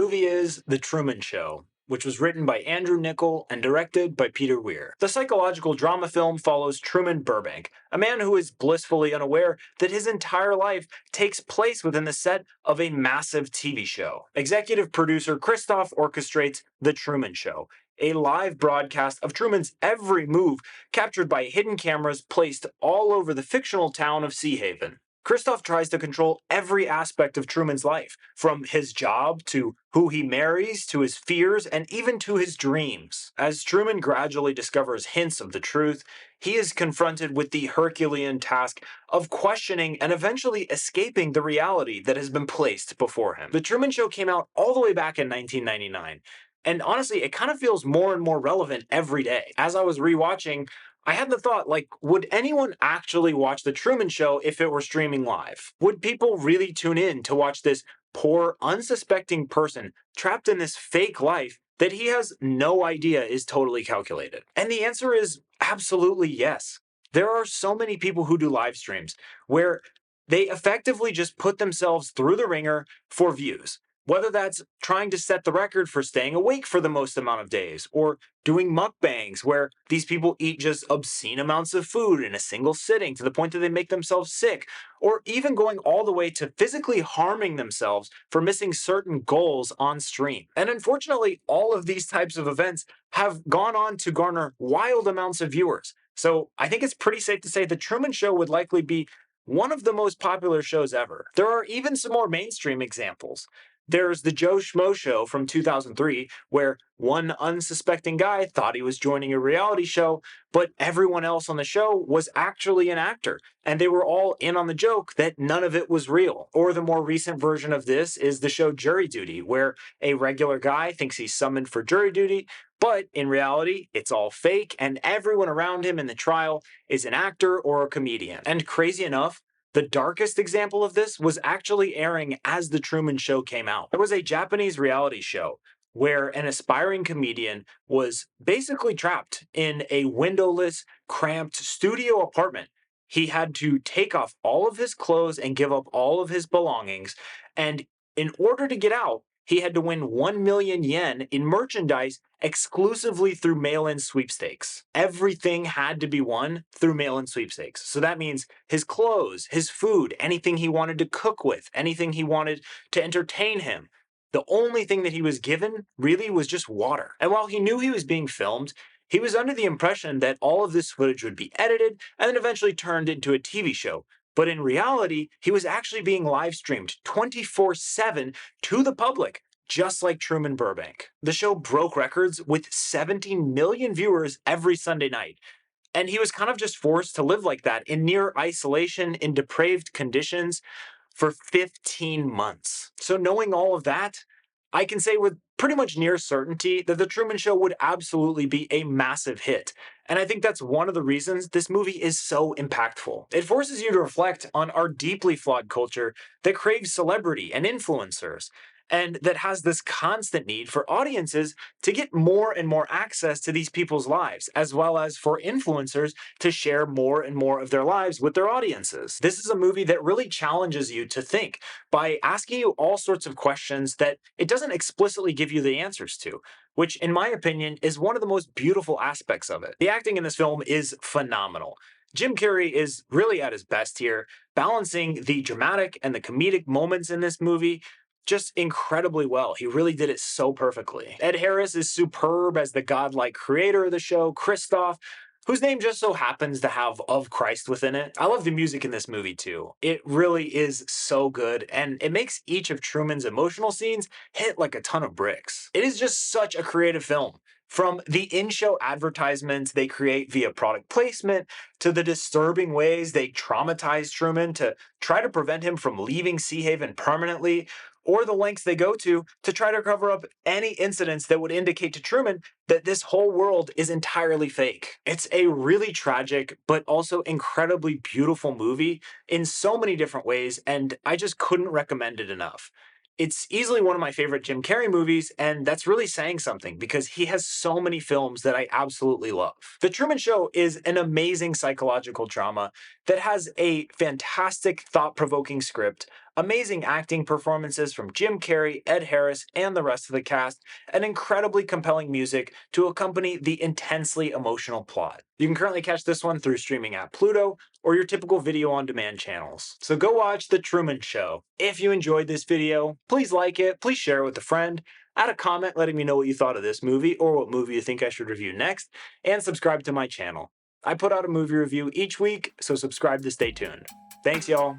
movie is The Truman Show, which was written by Andrew Niccol and directed by Peter Weir. The psychological drama film follows Truman Burbank, a man who is blissfully unaware that his entire life takes place within the set of a massive TV show. Executive producer Christof orchestrates The Truman Show, a live broadcast of Truman's every move captured by hidden cameras placed all over the fictional town of Sea Haven. Christof tries to control every aspect of Truman's life, from his job to who he marries to his fears and even to his dreams. As Truman gradually discovers hints of the truth, he is confronted with the Herculean task of questioning and eventually escaping the reality that has been placed before him. The Truman Show came out all the way back in 1999. And honestly, it kind of feels more and more relevant every day. As I was rewatching, I had the thought, would anyone actually watch The Truman Show if it were streaming live? Would people really tune in to watch this poor, unsuspecting person trapped in this fake life that he has no idea is totally calculated? And the answer is absolutely yes. There are so many people who do live streams where they effectively just put themselves through the ringer for views. Whether that's trying to set the record for staying awake for the most amount of days, or doing mukbangs where these people eat just obscene amounts of food in a single sitting to the point that they make themselves sick, or even going all the way to physically harming themselves for missing certain goals on stream. And unfortunately, all of these types of events have gone on to garner wild amounts of viewers. So I think it's pretty safe to say The Truman Show would likely be one of the most popular shows ever. There are even some more mainstream examples. There's the Joe Schmo Show from 2003, where one unsuspecting guy thought he was joining a reality show, but everyone else on the show was actually an actor, and they were all in on the joke that none of it was real. Or the more recent version of this is the show Jury Duty, where a regular guy thinks he's summoned for jury duty, but in reality, it's all fake, and everyone around him in the trial is an actor or a comedian. And crazy enough, the darkest example of this was actually airing as The Truman Show came out. It was a Japanese reality show where an aspiring comedian was basically trapped in a windowless, cramped studio apartment. He had to take off all of his clothes and give up all of his belongings. And in order to get out, he had to win 1 million yen in merchandise exclusively through mail-in sweepstakes. Everything had to be won through mail-in sweepstakes. So that means his clothes, his food, anything he wanted to cook with, anything he wanted to entertain him. The only thing that he was given really was just water. And while he knew he was being filmed, he was under the impression that all of this footage would be edited and then eventually turned into a TV show. But in reality, he was actually being live streamed 24/7 to the public, just like Truman Burbank. The show broke records with 17 million viewers every Sunday night. And he was kind of just forced to live like that in near isolation in depraved conditions for 15 months. So knowing all of that, I can say with pretty much near certainty that The Truman Show would absolutely be a massive hit. And I think that's one of the reasons this movie is so impactful. It forces you to reflect on our deeply flawed culture that craves celebrity and influencers, and that has this constant need for audiences to get more and more access to these people's lives, as well as for influencers to share more and more of their lives with their audiences. This is a movie that really challenges you to think by asking you all sorts of questions that it doesn't explicitly give you the answers to, which, in my opinion, is one of the most beautiful aspects of it. The acting in this film is phenomenal. Jim Carrey is really at his best here, balancing the dramatic and the comedic moments in this movie just incredibly well. He really did it so perfectly. Ed Harris is superb as the godlike creator of the show, Christof, whose name just so happens to have "of Christ" within it. I love the music in this movie too. It really is so good, and it makes each of Truman's emotional scenes hit like a ton of bricks. It is just such a creative film. From the in-show advertisements they create via product placement, to the disturbing ways they traumatize Truman to try to prevent him from leaving Sea Haven permanently, or the lengths they go to try to cover up any incidents that would indicate to Truman that this whole world is entirely fake. It's a really tragic, but also incredibly beautiful movie in so many different ways, and I just couldn't recommend it enough. It's easily one of my favorite Jim Carrey movies, and that's really saying something because he has so many films that I absolutely love. The Truman Show is an amazing psychological drama that has a fantastic, thought-provoking script, amazing acting performances from Jim Carrey, Ed Harris, and the rest of the cast, and incredibly compelling music to accompany the intensely emotional plot. You can currently catch this one through streaming at Pluto or your typical video on demand channels. So go watch The Truman Show. If you enjoyed this video, please like it, please share it with a friend, add a comment letting me know what you thought of this movie or what movie you think I should review next, and subscribe to my channel. I put out a movie review each week, so subscribe to stay tuned. Thanks, y'all.